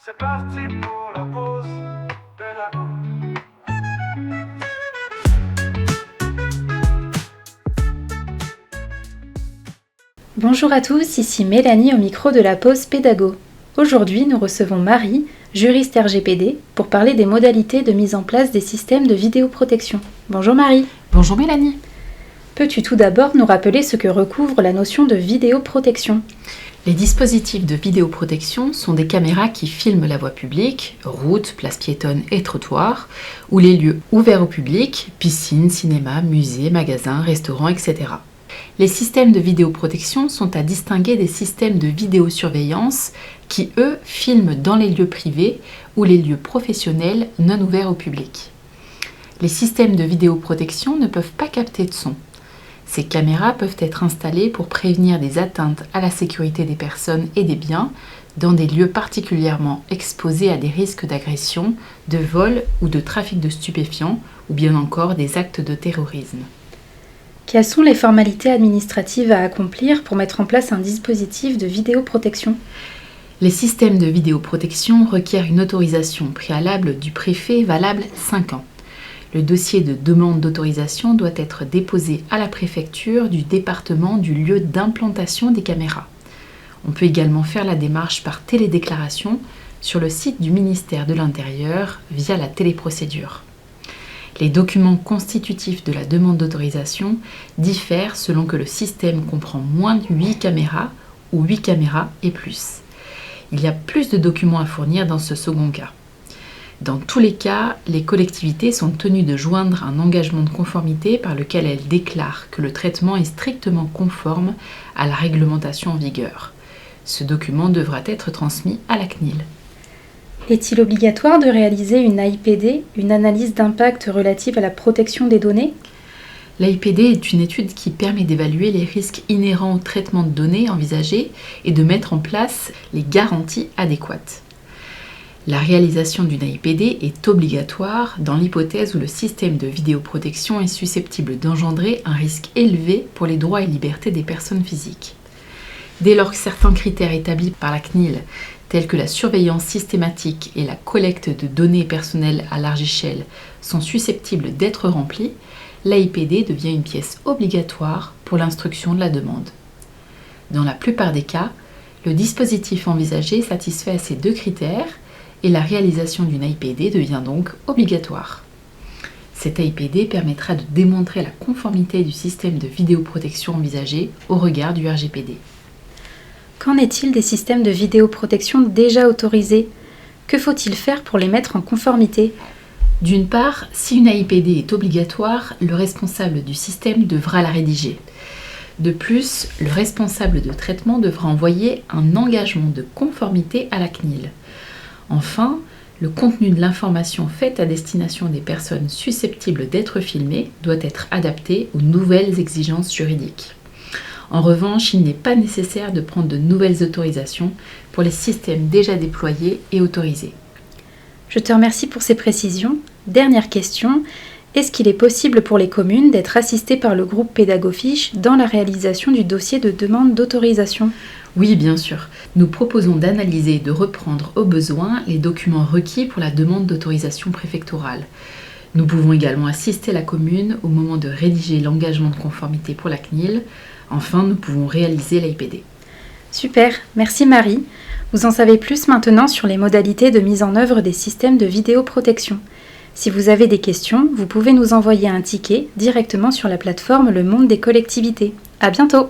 C'est parti pour la pause pédago. Bonjour à tous, ici Mélanie au micro de la pause pédago. Aujourd'hui, nous recevons Marie, juriste RGPD, pour parler des modalités de mise en place des systèmes de vidéoprotection. Bonjour Marie. Bonjour Mélanie. Peux-tu tout d'abord nous rappeler ce que recouvre la notion de vidéoprotection ? Les dispositifs de vidéoprotection sont des caméras qui filment la voie publique, routes, places piétonnes et trottoirs, ou les lieux ouverts au public, piscines, cinémas, musées, magasins, restaurants, etc. Les systèmes de vidéoprotection sont à distinguer des systèmes de vidéosurveillance qui, eux, filment dans les lieux privés ou les lieux professionnels non ouverts au public. Les systèmes de vidéoprotection ne peuvent pas capter de son. Ces caméras peuvent être installées pour prévenir des atteintes à la sécurité des personnes et des biens dans des lieux particulièrement exposés à des risques d'agression, de vol ou de trafic de stupéfiants ou bien encore des actes de terrorisme. Quelles sont les formalités administratives à accomplir pour mettre en place un dispositif de vidéoprotection ? Les systèmes de vidéoprotection requièrent une autorisation préalable du préfet valable 5 ans. Le dossier de demande d'autorisation doit être déposé à la préfecture du département du lieu d'implantation des caméras. On peut également faire la démarche par télédéclaration sur le site du ministère de l'Intérieur via la téléprocédure. Les documents constitutifs de la demande d'autorisation diffèrent selon que le système comprend moins de 8 caméras ou 8 caméras et plus. Il y a plus de documents à fournir dans ce second cas. Dans tous les cas, les collectivités sont tenues de joindre un engagement de conformité par lequel elles déclarent que le traitement est strictement conforme à la réglementation en vigueur. Ce document devra être transmis à la CNIL. Est-il obligatoire de réaliser une AIPD, une analyse d'impact relative à la protection des données ? L'AIPD est une étude qui permet d'évaluer les risques inhérents au traitement de données envisagé et de mettre en place les garanties adéquates. La réalisation d'une AIPD est obligatoire dans l'hypothèse où le système de vidéoprotection est susceptible d'engendrer un risque élevé pour les droits et libertés des personnes physiques. Dès lors que certains critères établis par la CNIL, tels que la surveillance systématique et la collecte de données personnelles à large échelle, sont susceptibles d'être remplis, l'AIPD devient une pièce obligatoire pour l'instruction de la demande. Dans la plupart des cas, le dispositif envisagé satisfait à ces deux critères et la réalisation d'une AIPD devient donc obligatoire. Cette AIPD permettra de démontrer la conformité du système de vidéoprotection envisagé au regard du RGPD. Qu'en est-il des systèmes de vidéoprotection déjà autorisés ? Que faut-il faire pour les mettre en conformité ? D'une part, si une AIPD est obligatoire, le responsable du système devra la rédiger. De plus, le responsable de traitement devra envoyer un engagement de conformité à la CNIL. Enfin, le contenu de l'information faite à destination des personnes susceptibles d'être filmées doit être adapté aux nouvelles exigences juridiques. En revanche, il n'est pas nécessaire de prendre de nouvelles autorisations pour les systèmes déjà déployés et autorisés. Je te remercie pour ces précisions. Dernière question, est-ce qu'il est possible pour les communes d'être assistées par le groupe Pédagofiche dans la réalisation du dossier de demande d'autorisation ? Oui, bien sûr. Nous proposons d'analyser et de reprendre au besoin les documents requis pour la demande d'autorisation préfectorale. Nous pouvons également assister la commune au moment de rédiger l'engagement de conformité pour la CNIL. Enfin, nous pouvons réaliser l'AIPD. Super, merci Marie. Vous en savez plus maintenant sur les modalités de mise en œuvre des systèmes de vidéoprotection. Si vous avez des questions, vous pouvez nous envoyer un ticket directement sur la plateforme Le Monde des collectivités. À bientôt!